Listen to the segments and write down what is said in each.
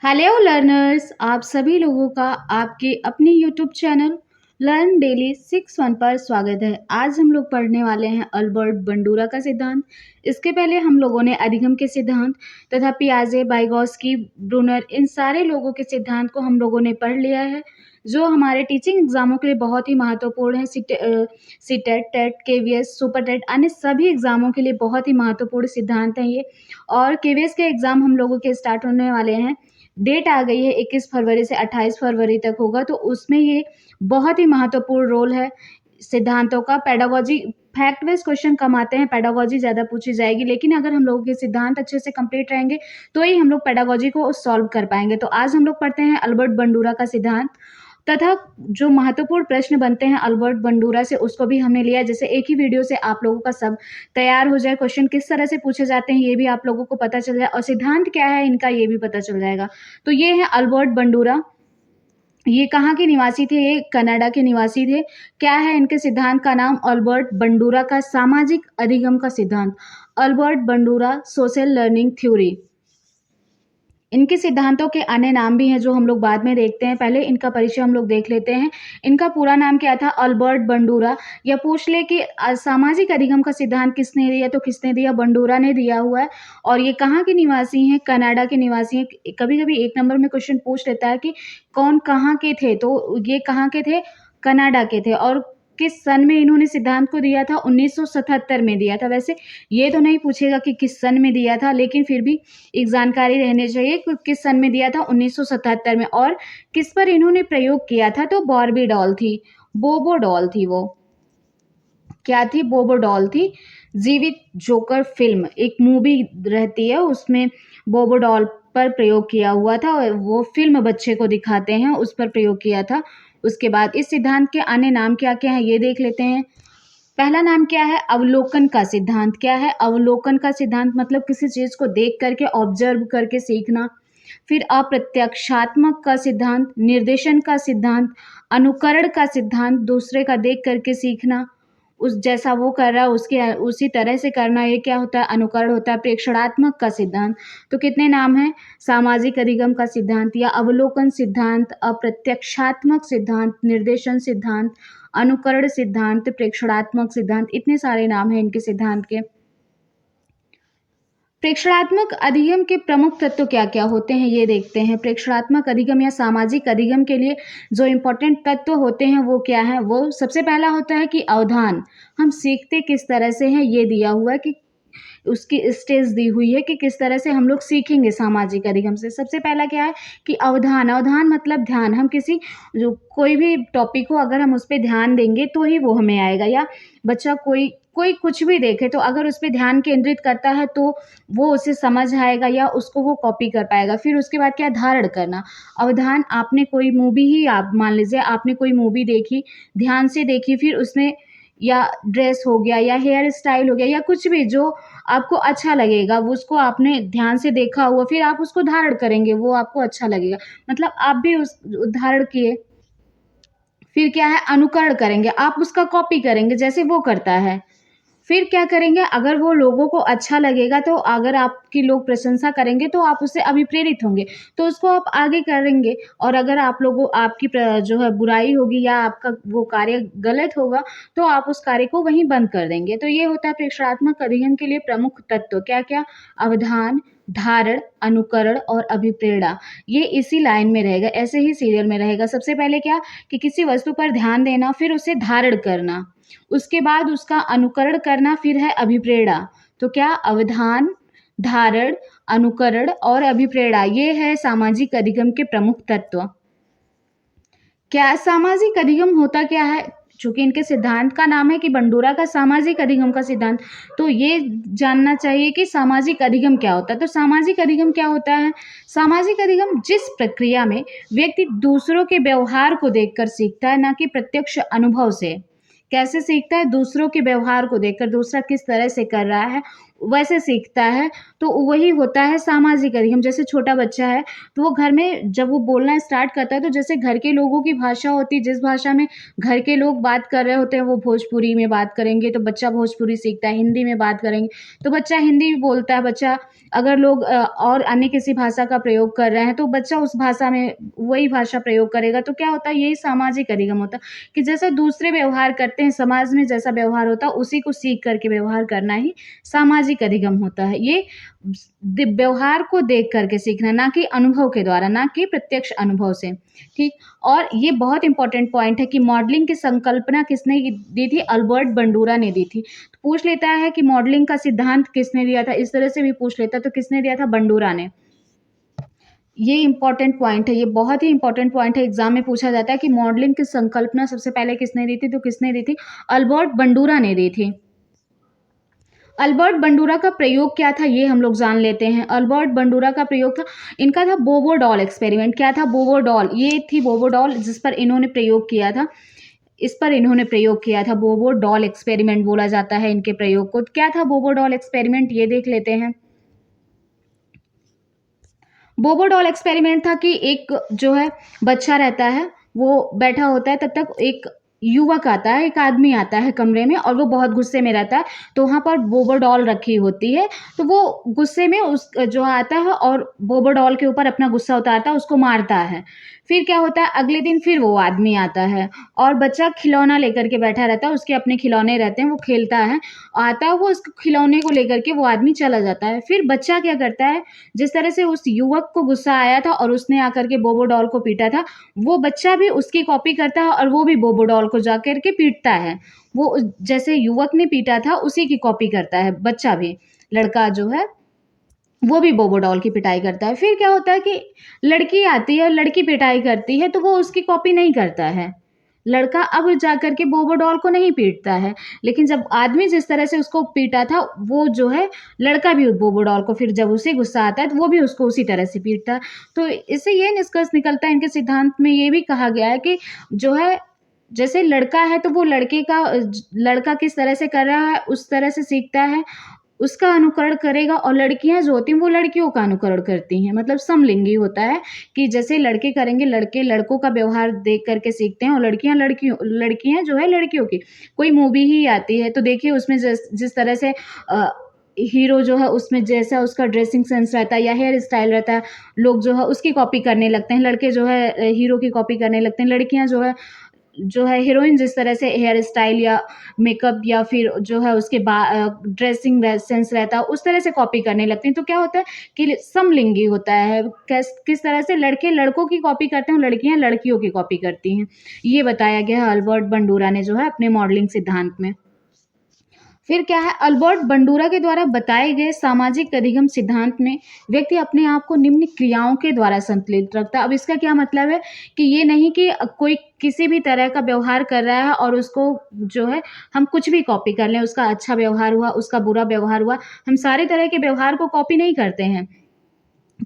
Hello learners, आप सभी लोगों का आपके अपने यूट्यूब चैनल लर्न डेली 61 पर स्वागत है। आज हम लोग पढ़ने वाले हैं अल्बर्ट बंडूरा का सिद्धांत। इसके पहले हम लोगों ने अधिगम के सिद्धांत तथा पियाजे, वाइगोत्स्की, ब्रूनर, इन सारे लोगों के सिद्धांत को हम लोगों ने पढ़ लिया है, जो हमारे टीचिंग एग्जामों के लिए बहुत ही महत्वपूर्ण है। CTET, TET, KVS, super TET, अन्य सभी एग्जामों के लिए बहुत ही महत्वपूर्ण सिद्धांत हैं ये। और केवीएस के एग्जाम हम लोगों के स्टार्ट होने वाले हैं। डेट आ गई है 21 फरवरी से 28 फरवरी तक होगा, तो उसमें ये बहुत ही महत्वपूर्ण रोल है सिद्धांतों का। पेडागोजी फैक्ट वाइज क्वेश्चन कम आते हैं, पेडागोजी ज़्यादा पूछी जाएगी, लेकिन अगर हम लोगों के सिद्धांत अच्छे से कंप्लीट रहेंगे तो ही हम लोग पेडागोजी को सॉल्व कर पाएंगे। तो आज हम लोग पढ़ते हैं अल्बर्ट बंडूरा का सिद्धांत तथा जो महत्वपूर्ण प्रश्न बनते हैं अल्बर्ट बंडूरा से, उसको भी हमने लिया। जैसे एक ही वीडियो से आप लोगों का सब तैयार हो जाए, क्वेश्चन किस तरह से पूछे जाते हैं ये भी आप लोगों को पता चल जाए और सिद्धांत क्या है इनका ये भी पता चल जाएगा। तो ये है अल्बर्ट बंडूरा। ये कहाँ के निवासी थे? ये कनाडा के निवासी थे। क्या है इनके सिद्धांत का नाम? अल्बर्ट बंडूरा का सामाजिक अधिगम का सिद्धांत, Albert Bandura social learning theory. इनके सिद्धांतों के अन्य नाम भी हैं जो हम लोग बाद में देखते हैं। पहले इनका परिचय हम लोग देख लेते हैं। इनका पूरा नाम क्या था? Albert Bandura. या पूछ ले कि सामाजिक अधिगम का सिद्धांत किसने दिया, तो किसने दिया? बंडूरा ने दिया हुआ है। और ये कहाँ के निवासी हैं? कनाडा के निवासी हैं। कभी कभी एक नंबर में क्वेश्चन पूछ लेता है कि कौन कहाँ के थे, तो ये कहाँ के थे? कनाडा के थे। और किस सन में इन्होंने सिद्धांत को दिया था? 1977 में दिया था। वैसे ये तो नहीं पूछेगा कि किस सन में दिया था, लेकिन फिर भी एक जानकारी रहनी चाहिए कि किस सन में दिया था? 1977 में। और किस पर इन्होंने प्रयोग किया था? तो बॉर्बी डॉल थी, बोबो डॉल थी। वो क्या थी? बोबो डॉल थी। जीवित जोकर फिल्म एक मूवी रहती है, उसमें बोबो डॉल पर प्रयोग किया हुआ था और वो फिल्म बच्चे को दिखाते हैं, उस पर प्रयोग किया था। उसके बाद इस सिद्धांत के अन्य नाम क्या क्या है ये देख लेते हैं। पहला नाम क्या है? अवलोकन का सिद्धांत। क्या है? अवलोकन का सिद्धांत मतलब किसी चीज को देख करके, ऑब्जर्व करके सीखना। फिर अप्रत्यक्षात्मक का सिद्धांत, निर्देशन का सिद्धांत, अनुकरण का सिद्धांत, दूसरे का देख करके सीखना, उस जैसा वो कर रहा है उसके उसी तरह से करना, ये क्या होता है? अनुकरण होता है। प्रेक्षणात्मक का सिद्धांत। तो कितने नाम हैं? सामाजिक अधिगम का सिद्धांत या अवलोकन सिद्धांत, अप्रत्यक्षात्मक सिद्धांत, निर्देशन सिद्धांत, अनुकरण सिद्धांत, प्रेक्षणात्मक सिद्धांत, इतने सारे नाम हैं इनके सिद्धांत के। प्रेक्षणात्मक अधिगम के प्रमुख तत्व क्या क्या होते हैं ये देखते हैं। प्रेक्षणात्मक अधिगम या सामाजिक अधिगम के लिए जो इम्पोर्टेंट तत्व होते हैं वो क्या है? वो सबसे पहला होता है कि अवधान। हम सीखते किस तरह से हैं ये दिया हुआ है कि उसकी स्टेज दी हुई है कि किस तरह से हम लोग सीखेंगे सामाजिक अधिगम से। सबसे पहला क्या है कि अवधान। अवधान मतलब ध्यान। हम किसी जो कोई भी टॉपिक हो, अगर हम उस पर ध्यान देंगे तो ही वो हमें आएगा। या बच्चा कोई कोई कुछ भी देखे तो अगर उस पर ध्यान केंद्रित करता है तो वो उसे समझ आएगा या उसको वो कॉपी कर पाएगा। फिर उसके बाद क्या? धारण करना। अवधान, आपने कोई मूवी ही, आप मान लीजिए आपने कोई मूवी देखी, ध्यान से देखी, फिर उसमें या ड्रेस हो गया या हेयर स्टाइल हो गया या कुछ भी जो आपको अच्छा लगेगा, वो उसको आपने ध्यान से देखा हुआ, फिर आप उसको धारण करेंगे, वो आपको अच्छा लगेगा, मतलब आप भी उस धारण किए। फिर क्या है? अनुकरण करेंगे, आप उसका कॉपी करेंगे जैसे वो करता है। फिर क्या करेंगे? अगर वो लोगों को अच्छा लगेगा, तो अगर आपकी लोग प्रशंसा करेंगे तो आप उससे अभिप्रेरित होंगे, तो उसको आप आगे करेंगे। और अगर आप लोगों आपकी जो है बुराई होगी या आपका वो कार्य गलत होगा, तो आप उस कार्य को वहीं बंद कर देंगे। तो ये होता है प्रेक्षणात्मक अधिगम के लिए प्रमुख तत्व। क्या क्या? अवधान, धारण, अनुकरण और अभिप्रेरणा। ये इसी लाइन में रहेगा, ऐसे ही सीरियल में रहेगा। सबसे पहले क्या? कि किसी वस्तु पर ध्यान देना, फिर उसे धारण करना, उसके बाद उसका अनुकरण करना, फिर है अभिप्रेरणा। तो क्या? अवधान, धारण, अनुकरण और अभिप्रेरणा, ये है सामाजिक अधिगम के प्रमुख तत्व। क्या सामाजिक अधिगम होता क्या है? चूंकि इनके सिद्धांत का नाम है कि बंडूरा का सामाजिक अधिगम का सिद्धांत, तो ये जानना चाहिए कि सामाजिक अधिगम क्या होता है। तो सामाजिक अधिगम क्या होता है? सामाजिक अधिगम जिस प्रक्रिया में व्यक्ति दूसरों के व्यवहार को देखकर सीखता है, ना कि प्रत्यक्ष अनुभव से। कैसे सीखता है? दूसरों के व्यवहार को देखकर, दूसरा किस तरह से कर रहा है वैसे सीखता है, तो वही होता है सामाजिक अधिगम। जैसे छोटा बच्चा है, तो वो घर में जब वो बोलना स्टार्ट करता है, तो जैसे घर के लोगों की भाषा होती है, जिस भाषा में घर के लोग बात कर रहे होते हैं, वो भोजपुरी में बात करेंगे, तो बच्चा भोजपुरी सीखता है। हिंदी में बात करेंगे, तो बच्चा हिंदी बोलता है। बच्चा अगर लोग और अन्य किसी भाषा का प्रयोग कर रहे हैं, तो बच्चा उस भाषा में वही भाषा प्रयोग करेगा। तो क्या होता है, यही सामाजिक अधिगम होता है कि जैसा दूसरे व्यवहार करते हैं, समाज में जैसा व्यवहार होता है, उसी को सीख करके व्यवहार करना ही सामाजिक अधिगम होता है। ये व्यवहार को देख करके सीखना, ना कि अनुभव के द्वारा, ना कि प्रत्यक्ष अनुभव से। ठीक। और ये बहुत इंपॉर्टेंट पॉइंट है कि मॉडलिंग की संकल्पना किसने दी थी? अल्बर्ट बंडूरा ने दी थी। तो पूछ लेता है कि मॉडलिंग का सिद्धांत किसने दिया था, इस तरह से भी पूछ लेता है, तो किसने दिया था? बंडूरा ने। ये इंपॉर्टेंट पॉइंट है, ये बहुत ही इंपॉर्टेंट पॉइंट है। एग्जाम में पूछा जाता है कि मॉडलिंग की संकल्पना सबसे पहले किसने दी थी? तो किसने दी थी? अल्बर्ट बंडूरा ने दी थी। अल्बर्ट बंडूरा का प्रयोग क्या था, ये हम लोग जान लेते हैं। अल्बर्ट बंडूरा का प्रयोग था, इनका था बोबो डॉल एक्सपेरिमेंट। क्या था? बोबो डॉल। ये थी बोबो डॉल, जिस पर इन्होंने प्रयोग किया था। इस पर इन्होंने प्रयोग किया था। बोबो डॉल एक्सपेरिमेंट बोला जाता है इनके प्रयोग को। क्या था बोबो डॉल एक्सपेरिमेंट, ये देख लेते हैं। बोबो डॉल एक्सपेरिमेंट था कि एक जो है बच्चा रहता है, वो बैठा होता है, तब तक एक युवक आता है, एक आदमी आता है कमरे में, और वो बहुत गुस्से में रहता है। तो वहाँ पर बोबो डॉल रखी होती है, तो वो गुस्से में उस जो आता है और बोबो डॉल के ऊपर अपना गुस्सा उतारता है, उसको मारता है। फिर क्या होता है, अगले दिन फिर वो आदमी आता है और बच्चा खिलौना लेकर के बैठा रहता है, उसके अपने खिलौने रहते हैं, वो खेलता है, आता है, वो उस खिलौने को लेकर के वो आदमी चला जाता है। फिर बच्चा क्या करता है, जिस तरह से उस युवक को गुस्सा आया था और उसने आकर के बोबो डॉल को पीटा था, वो बच्चा भी उसकी कॉपी करता है और वो भी बोबो डॉल को जाकर के पीटता है। वो जैसे युवक ने पीटा था, उसी की कॉपी करता है बच्चा भी। लड़का जो है, वो भी बोबो डॉल की पिटाई करता है। फिर क्या होता है कि लड़की आती है, लड़की पिटाई करती है, तो वो उसकी कॉपी नहीं करता है। लड़का अब जाकर के बोबो डॉल को नहीं पीटता है, लेकिन जब आदमी जिस तरह से उसको पीटा था, वो जो है लड़का भी बोबो डॉल को, फिर जब उसे गुस्सा आता है, तो वो भी उसको उसी तरह से पीटता है। तो इससे ये निष्कर्ष निकलता है, इनके सिद्धांत में ये भी कहा गया है कि जो है, जैसे लड़का है, तो वो लड़का किस तरह से कर रहा है, उस तरह से सीखता है, उसका अनुकरण करेगा। और लड़कियां जो होती हैं, वो लड़कियों का अनुकरण करती हैं। मतलब समलिंगी होता है कि जैसे लड़के करेंगे, लड़के लड़कों का व्यवहार देख करके सीखते हैं, और लड़कियां जो है लड़कियों की। कोई मूवी ही आती है, तो देखिए उसमें जिस तरह से हीरो जो है, उसमें जैसा उसका ड्रेसिंग सेंस रहता है या हेयर स्टाइल रहता है, लोग जो है उसकी कॉपी करने लगते हैं। लड़के जो है हीरो की कॉपी करने लगते हैं। लड़कियां जो है हीरोइन जिस तरह से हेयर स्टाइल या मेकअप या फिर जो है उसके ड्रेसिंग सेंस रहता है, उस तरह से कॉपी करने लगती हैं। तो क्या होता है कि समलिंगी होता है। किस तरह से लड़के लड़कों की कॉपी करते हैं, लड़कियां लड़कियों की कॉपी करती हैं। ये बताया गया है अल्बर्ट बंडूरा ने जो है अपने मॉडलिंग सिद्धांत में। फिर क्या है, अल्बर्ट बंडूरा के द्वारा बताए गए सामाजिक अधिगम सिद्धांत में व्यक्ति अपने आप को निम्न क्रियाओं के द्वारा संतुलित रखता है। अब इसका क्या मतलब है कि ये नहीं कि कोई किसी भी तरह का व्यवहार कर रहा है और उसको जो है हम कुछ भी कॉपी कर लें, उसका अच्छा व्यवहार हुआ, उसका बुरा व्यवहार हुआ, हम सारे तरह के व्यवहार को कॉपी नहीं करते हैं।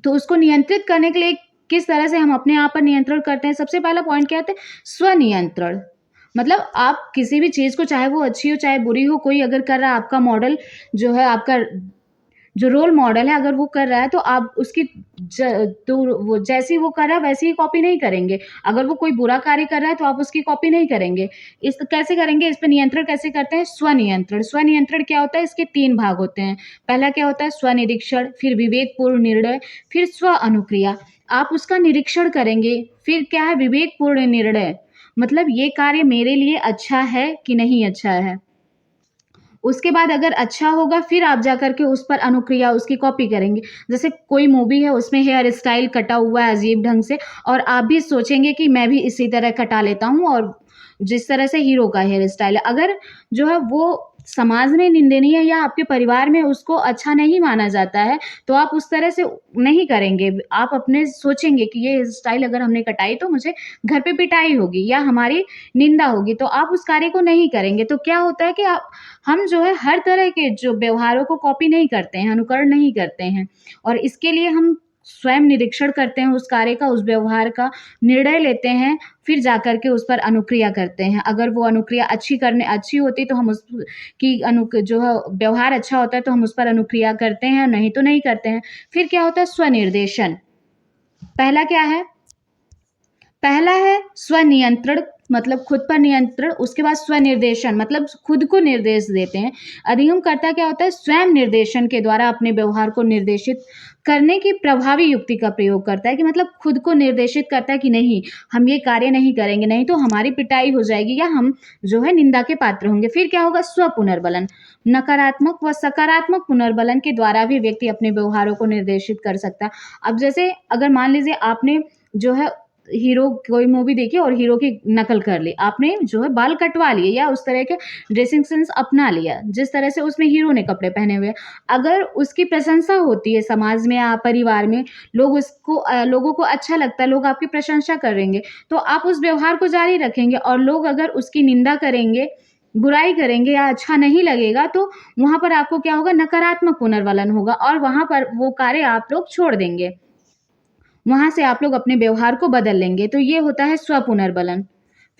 तो उसको नियंत्रित करने के लिए किस तरह से हम अपने आप पर नियंत्रण करते हैं? सबसे पहला पॉइंट क्या होता है? स्वनियंत्रण। मतलब आप किसी भी चीज़ को, चाहे वो अच्छी हो चाहे बुरी हो, कोई अगर कर रहा है, आपका मॉडल जो है, आपका जो रोल मॉडल है, अगर वो कर रहा है, तो आप उसकी तो वो जैसी वो कर रहा है वैसी ही कॉपी नहीं करेंगे। अगर वो कोई बुरा कार्य कर रहा है, तो आप उसकी कॉपी नहीं करेंगे। इस कैसे करेंगे? इस पे नियंत्रण कैसे करते हैं? स्वनियंत्रण। स्वनियंत्रण क्या होता है? इसके 3 भाग होते हैं। पहला क्या होता है? स्वनिरीक्षण, फिर विवेकपूर्ण निर्णय, फिर स्व अनुक्रिया। आप उसका निरीक्षण करेंगे, फिर क्या है? विवेकपूर्ण निर्णय। मतलब ये कार्य मेरे लिए अच्छा है कि नहीं अच्छा है। उसके बाद अगर अच्छा होगा, फिर आप जाकर के उस पर अनुक्रिया, उसकी कॉपी करेंगे। जैसे कोई मूवी है, उसमें हेयर स्टाइल कटा हुआ है अजीब ढंग से, और आप भी सोचेंगे कि मैं भी इसी तरह कटा लेता हूँ, और जिस तरह से हीरो का हेयर स्टाइल है, अगर जो है वो समाज में निंदनीय है या आपके परिवार में उसको अच्छा नहीं माना जाता है, तो आप उस तरह से नहीं करेंगे। आप अपने सोचेंगे कि ये स्टाइल अगर हमने कटाई, तो मुझे घर पे पिटाई होगी या हमारी निंदा होगी, तो आप उस कार्य को नहीं करेंगे। तो क्या होता है कि हम जो है हर तरह के जो व्यवहारों को कॉपी नहीं करते हैं, अनुकरण नहीं करते हैं, और इसके लिए हम स्वयं निरीक्षण करते हैं उस कार्य का, उस व्यवहार का निर्णय लेते हैं, फिर जाकर के उस पर अनुक्रिया करते हैं। अगर वो अनुक्रिया अच्छी होती तो हम उस की जो है व्यवहार अच्छा होता है तो हम उस पर अनुक्रिया करते हैं, नहीं तो नहीं करते हैं। फिर क्या होता है स्वनिर्देशन। पहला क्या है? पहला है स्वनियंत्रण, मतलब खुद पर नियंत्रण। उसके बाद स्वनिर्देशन मतलब खुद को निर्देश देते हैं। अधिगमकर्ता क्या होता है? स्वयं निर्देशन के द्वारा अपने व्यवहार को निर्देशित करने की प्रभावी युक्ति का प्रयोग करता है, कि मतलब खुद को निर्देशित करता है कि नहीं, हम ये कार्य नहीं करेंगे, नहीं तो हमारी पिटाई हो जाएगी या हम जो है निंदा के पात्र होंगे। फिर क्या होगा? स्वपुनर्बलन। नकारात्मक व सकारात्मक पुनर्बलन के द्वारा भी व्यक्ति अपने व्यवहारों को निर्देशित कर सकता है। अब जैसे अगर मान लीजिए आपने जो है हीरो कोई मूवी देखी और हीरो की नकल कर ली, आपने जो है बाल कटवा लिए या उस तरह के ड्रेसिंग सेंस अपना लिया जिस तरह से उसमें हीरो ने कपड़े पहने हुए। अगर उसकी प्रशंसा होती है समाज में या परिवार में, लोगों को अच्छा लगता है, लोग आपकी प्रशंसा करेंगे, तो आप उस व्यवहार को जारी रखेंगे। और लोग अगर उसकी निंदा करेंगे, बुराई करेंगे या अच्छा नहीं लगेगा, तो वहाँ पर आपको क्या होगा? नकारात्मक पुनर्वलन होगा और वहाँ पर वो कार्य आप लोग छोड़ देंगे। वहाँ से आप लोग अपने व्यवहार को बदल लेंगे। तो ये होता है स्वपुनर्बलन।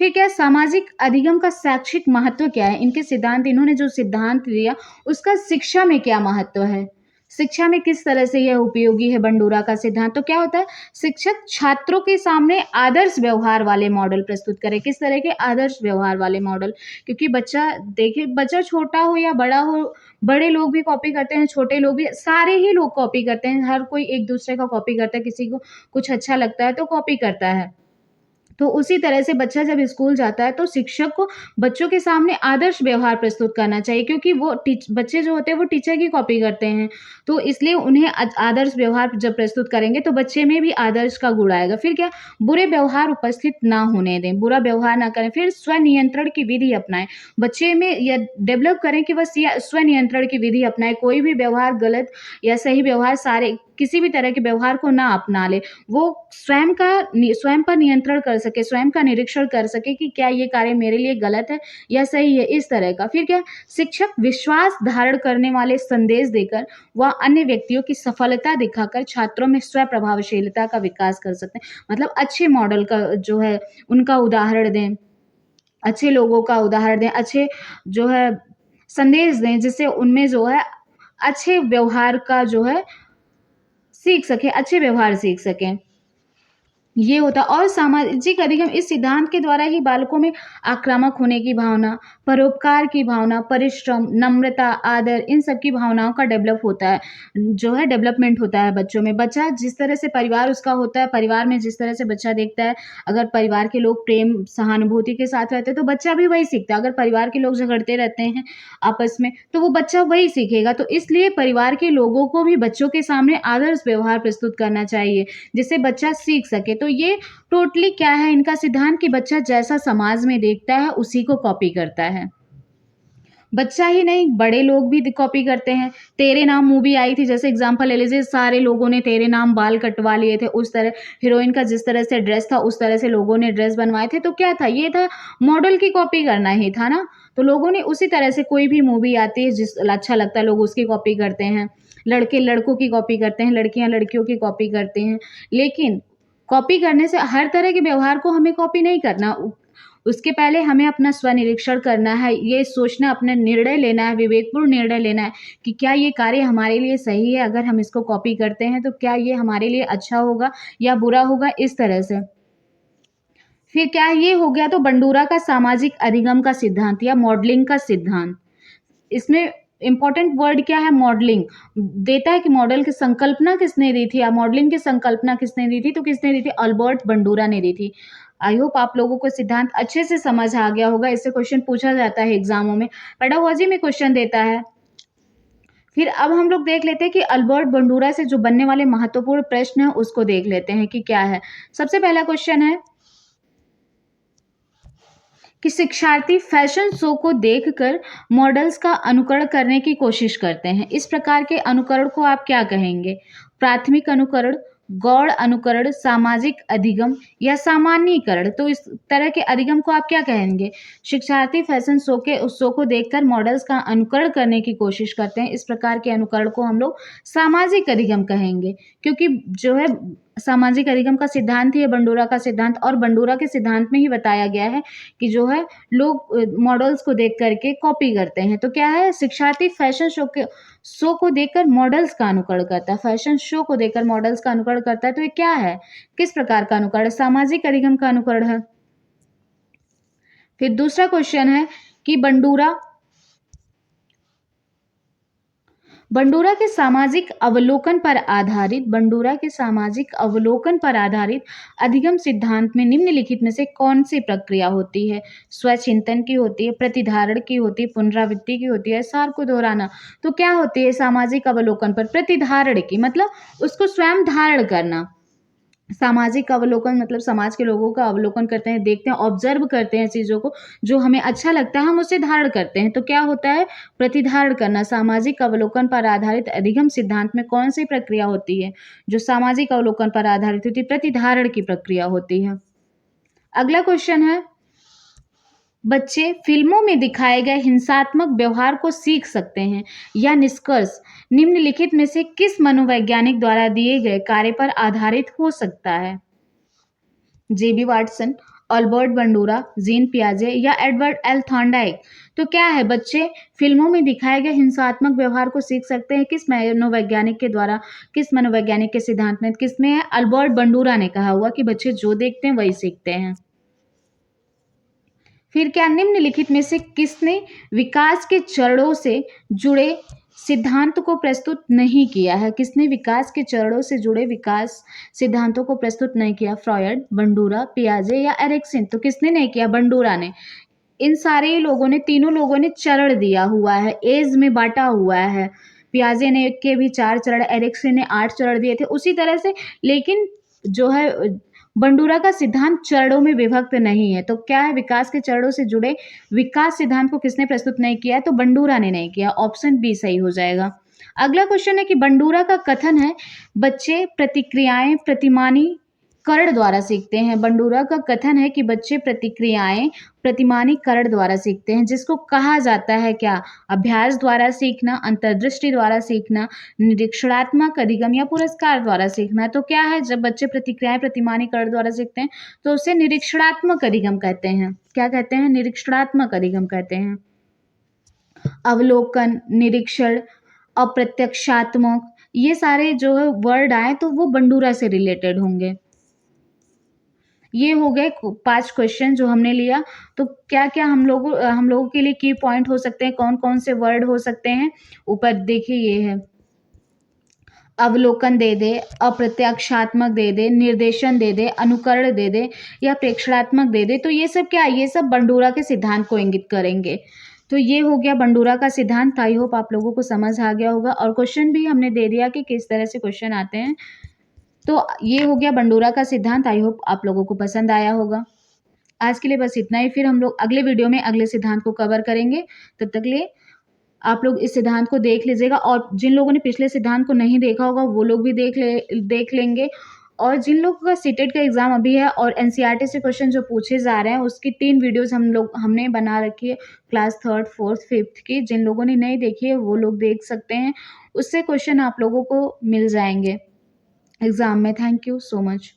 फिर क्या है? सामाजिक अधिगम का शैक्षिक महत्व क्या है? इनके सिद्धांत, इन्होंने जो सिद्धांत दिया उसका शिक्षा में क्या महत्व है? शिक्षा में किस तरह से यह उपयोगी है बंडूरा का सिद्धांत? तो क्या होता है? शिक्षक छात्रों के सामने आदर्श व्यवहार वाले मॉडल प्रस्तुत करें। किस तरह के आदर्श व्यवहार वाले मॉडल? क्योंकि बच्चा छोटा हो या बड़ा हो, बड़े लोग भी कॉपी करते हैं, छोटे लोग भी, सारे ही लोग कॉपी करते हैं। हर कोई एक दूसरे का कॉपी करता है, किसी को कुछ अच्छा लगता है तो कॉपी करता है। तो उसी तरह से बच्चा जब स्कूल जाता है तो शिक्षक को बच्चों के सामने आदर्श व्यवहार प्रस्तुत करना चाहिए, क्योंकि वो बच्चे जो होते हैं वो टीचर की कॉपी करते हैं। तो इसलिए उन्हें आदर्श व्यवहार जब प्रस्तुत करेंगे तो बच्चे में भी आदर्श का गुण आएगा। फिर क्या? बुरे व्यवहार उपस्थित ना होने दें, बुरा व्यवहार ना करें। फिर स्वनियंत्रण की विधि अपनाएं। बच्चे में यह डेवलप करें कि वह स्वनियंत्रण की विधि अपनाए। कोई भी व्यवहार गलत या सही व्यवहार, सारे किसी भी तरह के व्यवहार को ना अपना ले। वो स्वयं पर नियंत्रण कर सके, स्वयं का निरीक्षण कर सके कि क्या ये कार्य मेरे लिए गलत है या सही है, इस तरह का। फिर क्या? शिक्षक विश्वास धारण करने वाले संदेश देकर व अन्य व्यक्तियों की सफलता दिखाकर छात्रों में स्व प्रभावशीलता का विकास कर सकते हैं। मतलब अच्छे मॉडल का जो है उनका उदाहरण दें, अच्छे लोगों का उदाहरण दें, अच्छे जो है संदेश दें, जिससे उनमें जो है अच्छे व्यवहार का जो है सीख सकें, अच्छे व्यवहार सीख सकें। ये होता है। और सामाजिक अधिगम इस सिद्धांत के द्वारा ही बालकों में आक्रामक होने की भावना, परोपकार की भावना, परिश्रम, नम्रता, आदर, इन सब की भावनाओं का डेवलपमेंट होता है बच्चों में। बच्चा जिस तरह से परिवार उसका होता है, परिवार में जिस तरह से बच्चा देखता है, अगर परिवार के लोग प्रेम, सहानुभूति के साथ रहते हैं तो बच्चा भी वही सीखता है। अगर परिवार के लोग झगड़ते रहते हैं आपस में तो वो बच्चा वही सीखेगा। तो इसलिए परिवार के लोगों को भी बच्चों के सामने आदर्श व्यवहार प्रस्तुत करना चाहिए, जिससे बच्चा सीख सके। तो ये टोटली क्या है इनका सिद्धांत, कि बच्चा जैसा समाज में देखता है उसी को कॉपी करता है। बच्चा ही नहीं, बड़े लोग भी कॉपी करते हैं। तेरे नाम मूवी आई थी, जैसे एग्जांपल ले लीजिए, सारे लोगों ने तेरे नाम बाल कटवा लिए थे। उस तरह हीरोइन का जिस तरह से ड्रेस था उस तरह से लोगों ने ड्रेस बनवाए थे। तो क्या था? ये था मॉडल की कॉपी करना ही था ना। तो लोगों ने उसी तरह से, कोई भी मूवी आती है जिस अच्छा लगता है लोग उसकी कॉपी करते हैं। लड़के लड़कों की कॉपी करते हैं, लड़कियां लड़कियों की कॉपी करती हैं। लेकिन कॉपी करने से हर तरह के व्यवहार को हमें कॉपी नहीं करना। उसके पहले हमें अपना स्वनिरीक्षण करना है, ये सोचना, अपना निर्णय लेना है, विवेकपूर्ण निर्णय लेना है कि क्या ये कार्य हमारे लिए सही है। अगर हम इसको कॉपी करते हैं तो क्या ये हमारे लिए अच्छा होगा या बुरा होगा, इस तरह से। फिर क्या ये हो गया तो बंडूरा का सामाजिक अधिगम का सिद्धांत या मॉडलिंग का सिद्धांत। इसमें इंपॉर्टेंट वर्ड क्या है? मॉडलिंग। देता है कि मॉडल की संकल्पना किसने दी थी या मॉडलिंग की संकल्पना किसने दी थी? तो किसने दी थी? अल्बर्ट बंडूरा ने दी थी। आई होप आप लोगों को सिद्धांत अच्छे से समझ आ गया होगा। इससे क्वेश्चन पूछा जाता है एग्जामों में, पेडागोजी में क्वेश्चन देता है। फिर अब हम लोग देख लेते हैं कि अल्बर्ट बंडूरा से जो बनने वाले महत्वपूर्ण प्रश्न है उसको देख लेते हैं कि क्या है। सबसे पहला क्वेश्चन है कि शिक्षार्थी फैशन शो को देखकर मॉडल्स का अनुकरण करने की कोशिश करते हैं। इस प्रकार के अनुकरण को आप क्या कहेंगे? प्राथमिक अनुकरण, गौड़ अनुकरण, सामाजिक अधिगम या सामान्यीकरण। तो इस तरह के अधिगम को आप क्या कहेंगे? शिक्षार्थी फैशन शो को देखकर मॉडल्स का अनुकरण करने की कोशिश करते हैं, इस प्रकार के अनुकरण को हम लोग सामाजिक अधिगम कहेंगे, क्योंकि जो है सामाजिक अधिगम का सिद्धांत ही है बंडूरा का सिद्धांत, और बंडूरा के सिद्धांत में ही बताया गया है कि जो है लोग मॉडल्स को देख करके कॉपी करते हैं। तो क्या है, शिक्षार्थी फैशन शो को देखकर मॉडल्स का अनुकरण करता है, फैशन शो को देखकर मॉडल्स का अनुकरण करता है। तो ये क्या है, किस प्रकार का अनुकरण? सामाजिक अधिगम का अनुकरण है। फिर दूसरा क्वेश्चन है कि बंडूरा के सामाजिक अवलोकन पर आधारित अधिगम सिद्धांत में निम्नलिखित में से कौन सी प्रक्रिया होती है? स्वचिंतन की होती है, प्रतिधारण की होती है, पुनरावृत्ति की होती है, सार को दोहराना। तो क्या होती है सामाजिक अवलोकन पर? प्रतिधारण की, मतलब उसको स्वयं धारण करना। सामाजिक अवलोकन मतलब समाज के लोगों का अवलोकन करते हैं, देखते हैं, ऑब्जर्व करते हैं चीज़ों को, जो हमें अच्छा लगता है हम उसे धारण करते हैं। तो क्या होता है? प्रतिधारण करना। सामाजिक अवलोकन पर आधारित अधिगम सिद्धांत में कौन सी प्रक्रिया होती है जो सामाजिक अवलोकन पर आधारित होती है? प्रतिधारण की प्रक्रिया होती है। अगला क्वेश्चन है, बच्चे फिल्मों में दिखाए गए हिंसात्मक व्यवहार को सीख सकते हैं या निष्कर्ष निम्नलिखित में से किस मनोवैज्ञानिक द्वारा दिए गए कार्य पर आधारित हो सकता है? जेबी वाटसन, अल्बर्ट बंडूरा, जीन पियाजे या एडवर्ड एल थॉर्नडाइक। तो क्या है, बच्चे फिल्मों में दिखाए गए हिंसात्मक व्यवहार को सीख सकते हैं किस मनोवैज्ञानिक के द्वारा, किस मनोवैज्ञानिक के सिद्धांत में? किसमें है? अल्बर्ट बंडूरा ने कहा हुआ कि बच्चे जो देखते हैं वही सीखते हैं। फिर क्या निम्नलिखित में से किसने विकास के चरणों से जुड़े सिद्धांत को प्रस्तुत नहीं किया है? किसने विकास के चरणों से जुड़े विकास सिद्धांतों को प्रस्तुत नहीं किया? फ्रॉयड, बंडूरा, पियाजे या एरिक्सन। तो किसने नहीं किया? बंडूरा ने। इन सारे लोगों ने, तीनों लोगों ने चरण दिया हुआ है, एज में बांटा हुआ है। पियाजे ने के भी 4 चरण, एरिक्सन ने 8 चरण दिए थे उसी तरह से, लेकिन जो है बंडूरा का सिद्धांत चरणों में विभक्त नहीं है। तो क्या है, विकास के चरणों से जुड़े विकास सिद्धांत को किसने प्रस्तुत नहीं किया? तो बंडूरा ने नहीं किया। ऑप्शन बी सही हो जाएगा। अगला क्वेश्चन है कि बंडूरा का कथन है, बच्चे प्रतिक्रियाएं प्रतिमानीकरण द्वारा सीखते हैं। बंडूरा का कथन है कि बच्चे प्रतिक्रियाएं प्रतिमानीकरण द्वारा सीखते हैं, जिसको कहा जाता है क्या? अभ्यास द्वारा सीखना, अंतर्दृष्टि द्वारा सीखना, निरीक्षणात्मक अधिगम या पुरस्कार द्वारा सीखना। तो क्या है, जब बच्चे प्रतिक्रियाएं प्रतिमानीकरण द्वारा सीखते हैं तो उसे निरीक्षणात्मक अधिगम कहते हैं। क्या कहते हैं? निरीक्षणात्मक अधिगम कहते हैं। अवलोकन, निरीक्षण, अप्रत्यक्षात्मक, ये सारे जो है वर्ड आए तो वो बंडूरा से रिलेटेड होंगे। ये हो गए 5 क्वेश्चन जो हमने लिया। तो क्या-क्या हम लोगों के लिए की पॉइंट हो सकते हैं, कौन-कौन से वर्ड हो सकते हैं? ऊपर देखिए ये है, अवलोकन दे दे, अप्रत्यक्षात्मक दे दे, निर्देशन दे दे, अनुकरण दे दे या प्रेक्षणात्मक दे दे। तो ये सब क्या है? ये सब बंडूरा के सिद्धांत को इंगित करेंगे। तो ये हो गया बंडूरा का सिद्धांत। आई होप आप लोगों को समझ आ गया होगा, और क्वेश्चन भी हमने दे दिया कि किस तरह से क्वेश्चन आते हैं। तो ये हो गया बंडूरा का सिद्धांत। आई होप आप लोगों को पसंद आया होगा। आज के लिए बस इतना ही, फिर हम लोग अगले वीडियो में अगले सिद्धांत को कवर करेंगे। तब तक लिए आप लोग इस सिद्धांत को देख लीजिएगा, और जिन लोगों ने पिछले सिद्धांत को नहीं देखा होगा वो लोग भी देख लेंगे। और जिन लोगों का सीटेट का एग्ज़ाम अभी है और एनसीईआरटी से क्वेश्चन जो पूछे जा रहे हैं उसकी 3 वीडियोज़ हमने बना रखी है, क्लास 3rd, 4th, 5th की। जिन लोगों ने नहीं देखी है वो लोग देख सकते हैं, उससे क्वेश्चन आप लोगों को मिल जाएंगे एग्ज़ाम में। Thank you so much.